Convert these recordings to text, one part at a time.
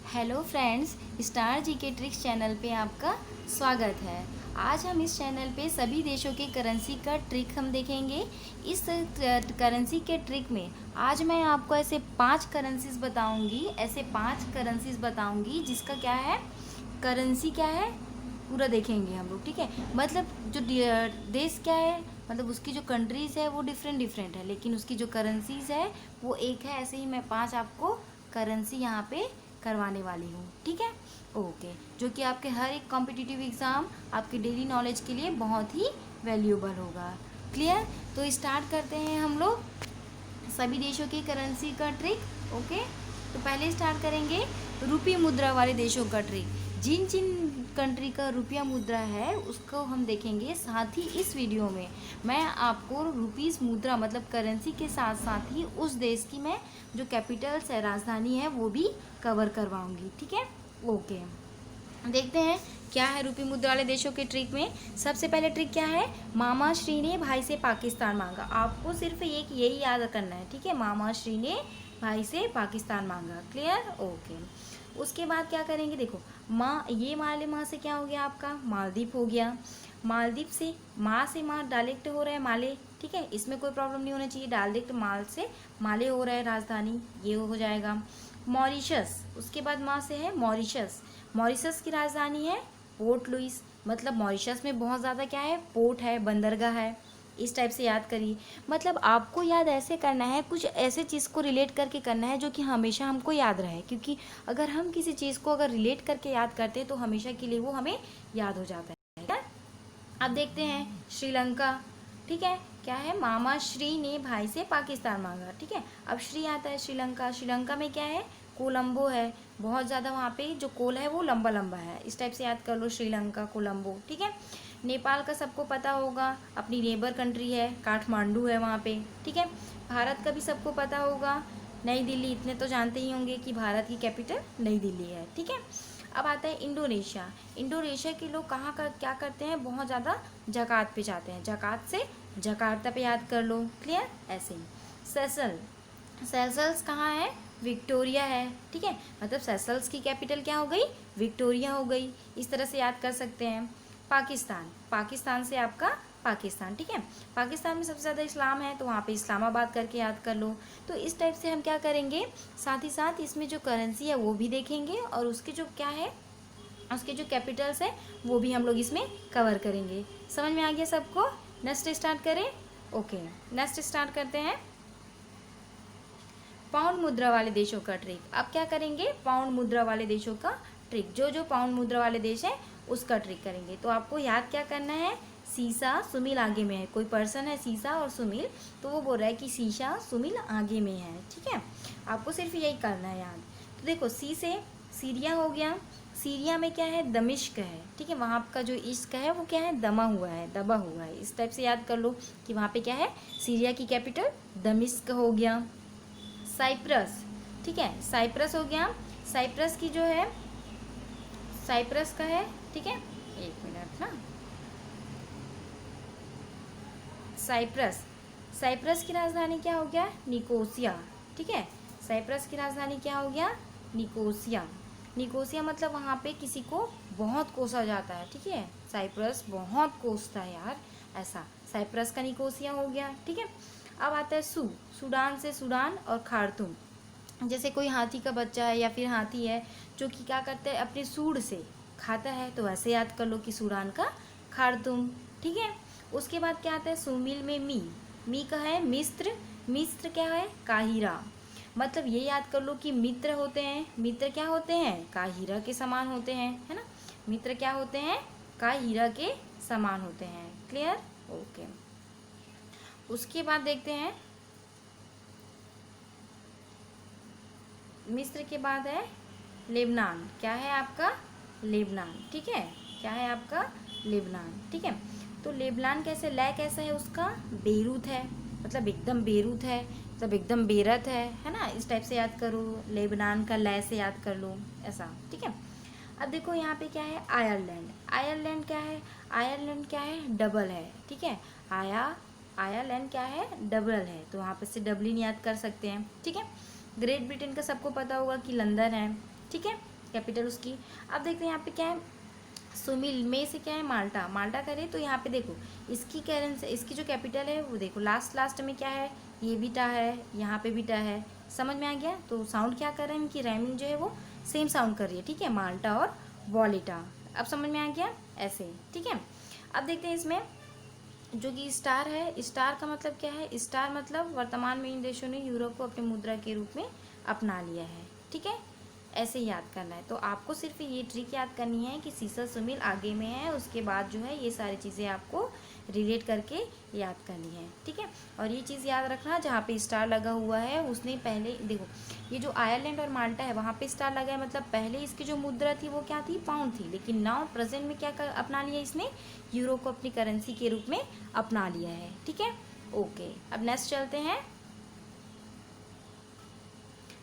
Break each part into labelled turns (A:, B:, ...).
A: Hello friends, star जी के tricks channel पे आपका स्वागत है। आज हम इस चैनल पे सभी देशों के करेंसी का ट्रिक हम देखेंगे। इस करेंसी के ट्रिक में आज मैं आपको ऐसे 5 करेंसीज बताऊंगी जिसका क्या है, करेंसी क्या है पूरा देखेंगे हम लोग। ठीक है, मतलब जो देश क्या है, मतलब उसकी जो कंट्रीज़ है वो डिफरेंट डिफरेंट है, लेकिन उसकी जो करेंसीज है वो एक है। ऐसे ही मैं 5 आपको करेंसी यहाँ पे करवाने वाली हूँ। ठीक है, ओके, जो कि आपके हर एक कॉम्पिटिटिव एग्ज़ाम, आपके डेली नॉलेज के लिए बहुत ही वैल्यूएबल होगा। क्लियर? तो स्टार्ट करते हैं हम लोग सभी देशों की करेंसी का ट्रिक। ओके, तो पहले स्टार्ट करेंगे रुपये मुद्रा वाले देशों का ट्रिक। जिन जिन कंट्री का रुपया मुद्रा है उसको हम देखेंगे। साथ ही इस वीडियो में मैं आपको रुपीस मुद्रा मतलब करेंसी के साथ साथ ही उस देश की मैं जो कैपिटल्स है, राजधानी है, वो भी कवर करवाऊंगी। ठीक है, ओके, देखते हैं क्या है रुपये मुद्रा वाले देशों के ट्रिक में। सबसे पहले ट्रिक क्या है, मामा श्री ने भाई से पाकिस्तान मांगा। आपको सिर्फ एक यही याद करना है। ठीक है, मामा श्री ने भाई से पाकिस्तान मांगा। क्लियर? ओके, उसके बाद क्या करेंगे, देखो माँ, ये माँ से क्या हो गया, आपका मालदीव हो गया। मालदीव से माँ डायरेक्ट हो रहा है माले। ठीक है, इसमें कोई प्रॉब्लम नहीं होना चाहिए। डायरेक्ट माल से माले हो रहा है राजधानी, ये हो जाएगा। मॉरिशस, उसके बाद माँ से है मॉरिशस। मॉरिशस की राजधानी है पोर्ट लुइस। मतलब मॉरिशस में बहुत ज़्यादा क्या है, पोर्ट है, बंदरगाह है। इस टाइप से याद करिए। मतलब आपको याद ऐसे करना है, कुछ ऐसे चीज़ को रिलेट करके करना है जो कि हमेशा हमको याद रहे, क्योंकि अगर हम किसी चीज़ को अगर रिलेट करके याद करते हैं तो हमेशा के लिए वो हमें याद हो जाता है। अब देखते हैं श्रीलंका। ठीक है, क्या है, मामा श्री ने भाई से पाकिस्तान मांगा। ठीक है, अब श्री आता है श्रीलंका। श्रीलंका में क्या है, कोलंबो है। बहुत ज़्यादा वहाँ पे जो कोल है वो लंबा लंबा है। इस टाइप से याद कर लो, श्रीलंका, कोलंबो। ठीक है, नेपाल का सबको पता होगा, अपनी नेबर कंट्री है, काठमांडू है वहाँ पे। ठीक है, भारत का भी सबको पता होगा, नई दिल्ली। इतने तो जानते ही होंगे कि भारत की कैपिटल नई दिल्ली है। ठीक है, अब आता है इंडोनेशिया। इंडोनेशिया के लोग कहाँ का क्या करते हैं, बहुत ज़्यादा जकात पे जाते हैं। जकात से जकार्ता पे याद कर लो। क्लियर? ऐसे ही सेशल्स कहाँ है, विक्टोरिया है। ठीक है, मतलब सेशल्स की कैपिटल क्या हो गई, विक्टोरिया हो गई। इस तरह से याद कर सकते हैं। पाकिस्तान से आपका पाकिस्तान। ठीक है, पाकिस्तान में सबसे ज़्यादा इस्लाम है तो वहाँ पे इस्लामाबाद करके याद कर लो। तो इस टाइप से हम क्या करेंगे, साथ ही साथ इसमें जो करेंसी है वो भी देखेंगे और उसके जो क्या है, उसके जो कैपिटल्स है वो भी हम लोग इसमें कवर करेंगे। समझ में आ गया सबको? नेक्स्ट स्टार्ट करें। ओके, नेक्स्ट स्टार्ट करते हैं पाउंड मुद्रा वाले देशों का ट्रिक। अब क्या करेंगे, पाउंड मुद्रा वाले देशों का ट्रिक। जो जो पाउंड मुद्रा वाले देश है उसका ट्रिक करेंगे। तो आपको याद क्या करना है, सीसा सुमिल आगे में है। कोई पर्सन है सीसा और सुमिल, तो वो बोल रहा है कि सीसा सुमिल आगे में है। ठीक है, आपको सिर्फ यही करना है याद। तो देखो, सी से सीरिया हो गया। सीरिया में क्या है, दमिश्क है। ठीक है, वहाँ का जो इश्क है वो क्या है, दमा हुआ है, दबा हुआ है। इस टाइप से याद कर लो कि वहाँ पे क्या है, सीरिया की कैपिटल दमिश्क हो गया। साइप्रस, ठीक है, साइप्रस हो गया। साइप्रस की जो है, साइप्रस का है, ठीक है, एक मिनट ना। साइप्रस, साइप्रस की राजधानी क्या हो गया, निकोसिया। ठीक है, साइप्रस की राजधानी क्या हो गया, निकोसिया। निकोसिया मतलब वहाँ पे किसी को बहुत कोसा जाता है। ठीक है, साइप्रस बहुत कोसता है यार, ऐसा। साइप्रस का निकोसिया हो गया। ठीक है, अब आता है सूडान से सूडान और खार्तूम। जैसे कोई हाथी का बच्चा है या फिर हाथी है जो कि क्या करता है, अपने सूंड से खाता है, तो वैसे याद कर लो कि सूडान का खार्तूम। ठीक है, उसके बाद क्या आता है, सुमिल में मी का है मिस्र। मिस्र क्या है, काहिरा। मतलब ये याद कर लो कि मित्र होते हैं, मित्र क्या होते हैं, काहिरा के समान होते हैं, है ना। मित्र क्या होते हैं, काहिरा के समान होते हैं। क्लियर? ओके, उसके बाद देखते हैं, मिस्र के बाद है लेबनान। क्या है आपका, लेबनान। ठीक है, क्या है आपका, लेबनान। ठीक है, तो लेबनान कैसे, लय कैसा है उसका, बेरूत है। मतलब एकदम बेरूत है, मतलब एकदम बेरत है ना। इस टाइप से याद करो, लेबनान का लय से याद कर लो, ऐसा। ठीक है, अब देखो यहाँ पे क्या है, आयरलैंड। आयरलैंड क्या है, आयरलैंड क्या है, डबल है। ठीक है, आयरलैंड क्या है, डबल है, तो वहाँ पे से डबलिन याद कर सकते हैं। ठीक है, ग्रेट ब्रिटेन का सबको पता होगा कि लंदन है। ठीक है, कैपिटल उसकी। अब देखते हैं यहाँ पे क्या है, सुमिल में से क्या है, माल्टा। माल्टा करें तो यहाँ पे देखो इसकी करेंसी, इसकी जो कैपिटल है वो देखो लास्ट में क्या है, ये भी टा है, यहाँ पे भी टा है। समझ में आ गया? तो साउंड क्या कर रहे हैं, इनकी राइमिंग जो है वो सेम साउंड कर रही है, ठीक है, माल्टा और वॉलेटा। अब समझ में आ गया ऐसे, ठीक है। अब देखते हैं इसमें जो कि स्टार है, स्टार का मतलब क्या है, स्टार मतलब वर्तमान में इन देशों ने यूरो को अपनी मुद्रा के रूप में अपना लिया है, ठीक है। ऐसे याद करना है। तो आपको सिर्फ ये ट्रिक याद करनी है कि सीसल सुमिल आगे में है, उसके बाद जो है ये सारी चीज़ें आपको रिलेट करके याद करनी है, ठीक है। और ये चीज़ याद रखना, जहाँ पे स्टार लगा हुआ है उसने पहले देखो, ये जो आयरलैंड और माल्टा है वहाँ पे स्टार लगा है, मतलब पहले इसकी जो मुद्रा थी वो क्या थी, पाउंड थी, लेकिन नाउ प्रेजेंट में क्या अपना लिया इसने, यूरो को अपनी करेंसी के रूप में अपना लिया है, ठीक है। ओके, अब नेक्स्ट चलते हैं।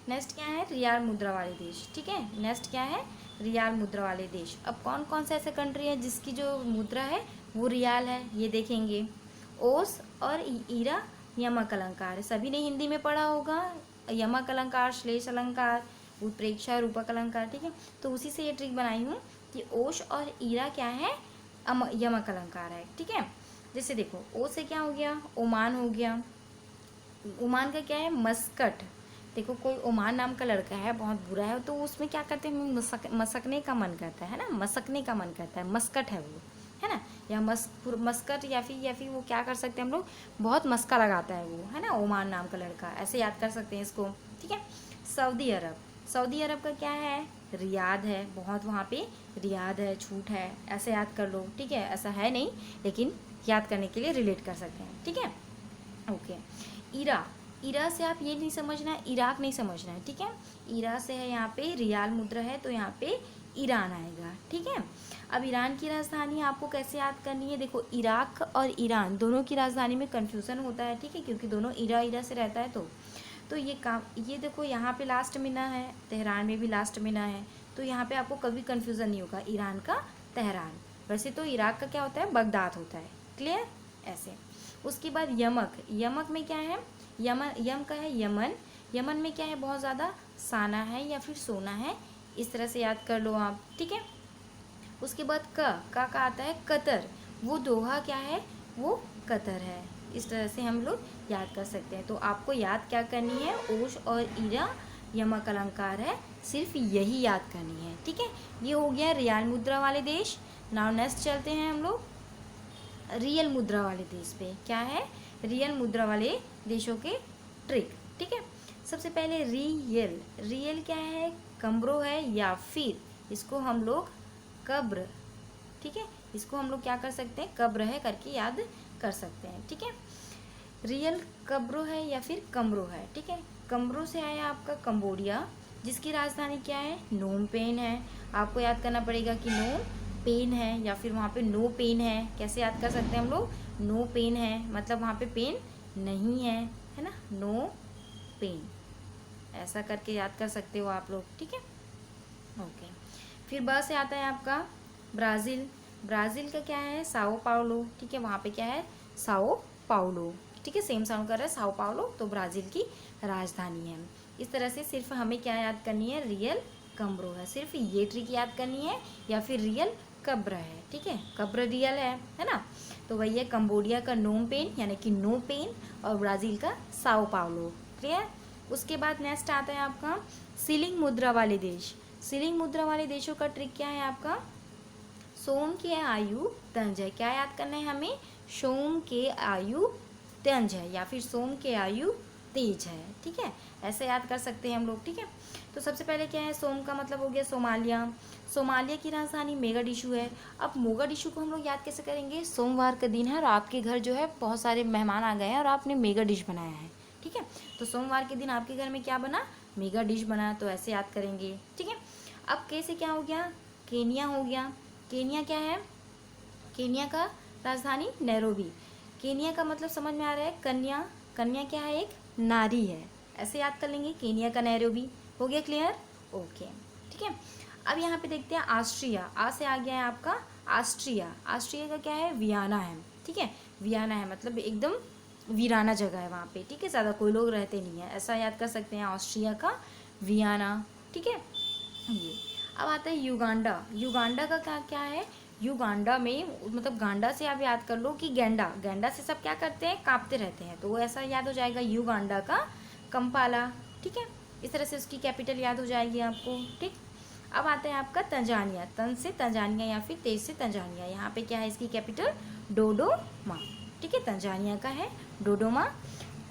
A: नेक्स्ट क्या है, रियाल मुद्रा वाले देश, ठीक है। नेक्स्ट क्या है, रियाल मुद्रा वाले देश। अब कौन कौन से ऐसे कंट्री है जिसकी जो मुद्रा है वो रियाल है, ये देखेंगे। ओस और ईरा यमक अलंकार, सभी ने हिंदी में पढ़ा होगा, यमक अलंकार, श्लेष अलंकार, उत्प्रेक्षा, रूपक अलंकार, ठीक है। तो उसी से ये ट्रिक बनाई हूँ कि ओश और ईरा क्या है, यमक अलंकार है, ठीक है। जैसे देखो ओ से क्या हो गया, ओमान हो गया। ओमान का क्या है, मस्कट। देखो कोई ओमान नाम का लड़का है, बहुत बुरा है, तो उसमें क्या करते हैं, मसकने का मन करता है ना, मसकने का मन करता है, मस्कट है वो, है ना। या मस्कट या फिर वो क्या कर सकते हैं हम लोग, बहुत मस्का लगाता है वो, है ना, ओमान नाम का लड़का, ऐसे याद कर सकते हैं इसको, ठीक है। सऊदी अरब, सऊदी अरब का क्या है, रियाद है, बहुत वहाँ पे रियाद है, छूट है, ऐसे याद कर लो, ठीक है। ऐसा है नहीं, लेकिन याद करने के लिए रिलेट कर सकते हैं, ठीक है। ओके, ईरा, ईरा से आप ये नहीं समझना है, इराक नहीं समझना है, ठीक है। ईरा से है यहाँ पे रियाल मुद्रा है, तो यहाँ पे ईरान आएगा, ठीक है। अब ईरान की राजधानी आपको कैसे याद करनी है, देखो इराक और ईरान दोनों की राजधानी में कन्फ्यूज़न होता है, ठीक है, क्योंकि दोनों ईरा से रहता है। तो ये काम, ये देखो यहाँ पे लास्ट में ना है, तेहरान में भी लास्ट में ना है, तो यहाँ पे आपको कभी कन्फ्यूज़न नहीं होगा, ईरान का तेहरान। वैसे तो इराक का क्या होता है, बगदाद होता है, क्लियर, ऐसे। उसके बाद यमक, यमक में क्या है, यम का है यमन, यमन में क्या है, बहुत ज़्यादा साना है या फिर सोना है, इस तरह से याद कर लो आप, ठीक है। उसके बाद का आता है कतर, वो दोहा क्या है, वो कतर है, इस तरह से हम लोग याद कर सकते हैं। तो आपको याद क्या करनी है, ओश और ईरा यमक अलंकार है, सिर्फ यही याद करनी है, ठीक है। ये हो गया रियाल मुद्रा वाले देश। नाउ नेक्स्ट चलते हैं हम लोग रियल मुद्रा वाले देश पे। क्या है, रियल मुद्रा वाले देशों के ट्रिक, ठीक है। सबसे पहले रियल, रियल क्या है, कमरो है या फिर इसको हम लोग कब्र, ठीक है, इसको हम लोग क्या कर सकते हैं, कब्र है करके याद कर सकते हैं, ठीक है। रियल कब्रो है या फिर कमरो है, ठीक है। कमरो से आया आपका कंबोडिया, जिसकी राजधानी क्या है, नोम पेन है। आपको याद करना पड़ेगा कि नोम पेन है या फिर वहाँ पे नो पेन है, कैसे याद कर सकते हैं हम लोग, नो पेन है मतलब वहाँ पे पेन नहीं है ना, नो पेन, ऐसा करके याद कर सकते हो आप लोग, ठीक है। ओके, फिर ब से आता है आपका ब्राज़ील। ब्राज़ील का क्या है, साओ पाउलो, ठीक है, वहाँ पे क्या है, साओ पाउलो, ठीक है, सेम साउंड कर रहा है, साओ पाउलो, तो ब्राज़ील की राजधानी है। इस तरह से सिर्फ हमें क्या याद करनी है, रियल कम्ब्रो है, सिर्फ ये ट्रिक याद करनी है, या फिर रियल कब्र है, ठीक है, कब्र रियल है ना। तो वही है कंबोडिया का नोम पेन यानी कि नो पेन, और ब्राज़ील का साओ पाउलो, क्लियर। उसके बाद नेक्स्ट आता है आपका सीलिंग मुद्रा वाले देश। सीलिंग मुद्रा वाले देशों का ट्रिक क्या है आपका, सोम के आयु तंज है, क्या याद करना है हमें, सोम के आयु तंज है या फिर सोम के आयु तेज है, ठीक है, ऐसे याद कर सकते हैं हम लोग, ठीक है। तो सबसे पहले क्या है, सोम का मतलब हो गया सोमालिया, सोमालिया की राजधानी मोगाडिशु है। अब मोगाडिशु को हम लोग याद कैसे करेंगे, सोमवार का दिन है और आपके घर जो है बहुत सारे मेहमान आ गए हैं और आपने मेगा डिश बनाया है, ठीक है, तो सोमवार के दिन आपके घर में क्या बना, मेगा डिश बना, तो ऐसे याद करेंगे, ठीक है। अब कैसे क्या हो गया, केनिया हो गया। केनिया क्या है, केनिया का राजधानी नैरोबी। केनिया का मतलब समझ में आ रहा है, कन्या, कन्या क्या है, एक नारी है, ऐसे याद कर लेंगे, केनिया का नैरोबी, हो गया क्लियर, ओके, ठीक है। अब यहाँ पे देखते हैं ऑस्ट्रिया, आ से आ गया है आपका ऑस्ट्रिया। ऑस्ट्रिया का क्या है, वियना है, ठीक है, वियना है मतलब एकदम वीराना जगह है वहाँ पे, ठीक है, ज़्यादा कोई लोग रहते नहीं है, ऐसा याद कर सकते हैं, ऑस्ट्रिया का वियना, ठीक है। ये अब आता है युगांडा। युगांडा का क्या क्या है, युगांडा में मतलब गांडा से आप याद कर लो कि गेंडा, गेंडा से सब क्या करते हैं, कांपते रहते हैं, तो वो ऐसा याद हो जाएगा युगांडा का कंपाला। ठीक है, इस तरह से उसकी कैपिटल याद हो जाएगी आपको। ठीक, अब आता है आपका तंजानिया। तन से तंजानिया या फिर तेज से तंजानिया। यहाँ पे क्या है इसकी कैपिटल, डोडोमा। ठीक है, तंजानिया का है डोडोमा।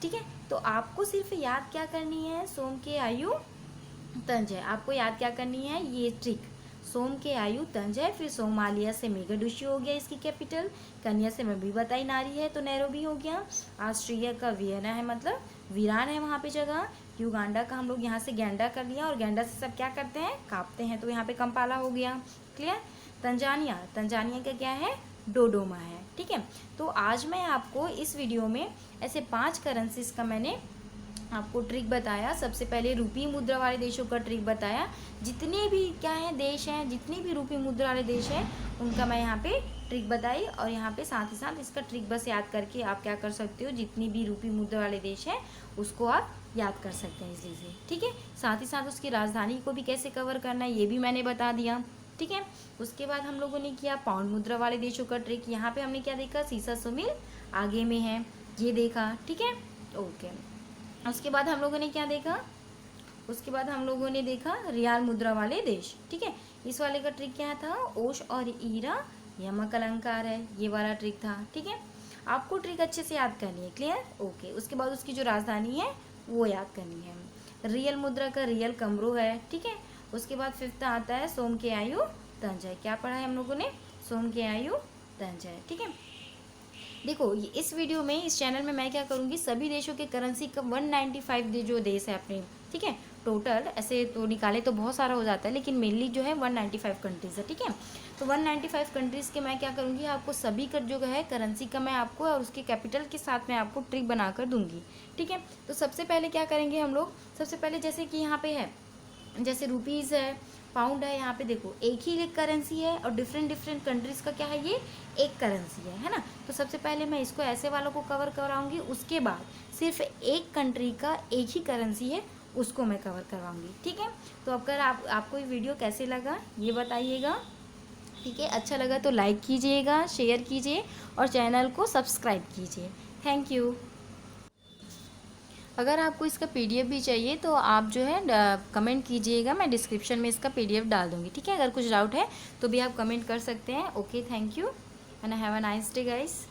A: ठीक है, तो आपको सिर्फ याद क्या करनी है, सोम के आयु तंज है, आपको याद क्या करनी है ये ट्रिक। सोम के आयु तंज है, फिर सोमालिया से मेगाडुशी हो गया इसकी कैपिटल, कन्या से मैं भी बताई नारी है तो नैरोबी हो गया, ऑस्ट्रिया का वियना है मतलब वीरान है वहाँ पे जगह, युगांडा का हम लोग यहाँ से गेंडा कर लिया और गेंडा से सब क्या करते हैं, कांपते हैं, तो यहाँ पे कंपाला हो गया। क्लियर। तंजानिया, तंजानिया का क्या है, डोडोमा है। ठीक है, तो आज मैं आपको इस वीडियो में ऐसे 5 करेंसीज का मैंने आपको ट्रिक बताया। सबसे पहले रूपी मुद्रा वाले देशों का ट्रिक बताया, जितने भी क्या है देश हैं, जितने भी रूपी मुद्रा वाले देश हैं उनका मैं यहाँ पे ट्रिक बताई, और यहाँ पे साथ ही साथ इसका ट्रिक बस याद करके आप क्या कर सकते हो, जितनी भी रूपी मुद्रा वाले देश हैं उसको आप याद कर सकते हैं इसी से। ठीक है, साथ ही साथ उसकी राजधानी को भी कैसे कवर करना है ये भी मैंने बता दिया। ठीक है, उसके बाद हम लोगों ने किया पाउंड मुद्रा वाले देशों का ट्रिक। यहाँ पे हमने क्या देखा, सीसा सुमिल आगे में है ये देखा। ठीक है, ओके। उसके बाद हम लोगों ने क्या देखा, उसके बाद हम लोगों ने देखा रियाल मुद्रा वाले देश। ठीक है, इस वाले का ट्रिक क्या था, ओश और ईरा यमक अलंकार है, ये वाला ट्रिक था। ठीक है, आपको ट्रिक अच्छे से याद करनी है। Clear, okay. उसके बाद उसकी जो राजधानी है वो याद करनी है। रियल मुद्रा का रियल कमरो है। ठीक है, उसके बाद 5th आता है सोम के आयु तंज है। क्या पढ़ा है हम लोगों ने, सोम के आयु तंज है। ठीक है, देखो इस वीडियो में, इस चैनल में मैं क्या करूँगी, सभी देशों के करेंसी का 195 जो देश है अपने, ठीक है, टोटल ऐसे तो निकाले तो बहुत सारा हो जाता है, लेकिन मेनली जो है 195 कंट्रीज़ है। ठीक है, तो 195 कंट्रीज़ के मैं क्या करूँगी, आपको सभी का जो है करेंसी का मैं आपको और उसके कैपिटल के साथ मैं आपको ट्रिक बना कर दूँगी। ठीक है, तो सबसे पहले क्या करेंगे हम लोग, सबसे पहले जैसे कि यहाँ पे है, जैसे रुपीज़ है, पाउंड है, यहाँ पे देखो एक ही करेंसी है और डिफरेंट डिफरेंट कंट्रीज़ का क्या है, ये एक करेंसी है ना। तो सबसे पहले मैं इसको ऐसे वालों को कवर कराऊंगी, उसके बाद सिर्फ एक कंट्री का एक ही करेंसी है उसको मैं कवर करवाऊंगी। ठीक है, तो अगर आपको ये वीडियो कैसे लगा ये बताइएगा। ठीक है, अच्छा लगा तो लाइक कीजिएगा, शेयर कीजिए और चैनल को सब्सक्राइब कीजिए। Thank you. अगर आपको इसका PDF भी चाहिए तो आप जो है कमेंट कीजिएगा, मैं डिस्क्रिप्शन में इसका PDF डाल दूँगी। ठीक है, अगर कुछ डाउट है तो भी आप कमेंट कर सकते हैं। Okay, thank you and have a nice day guys.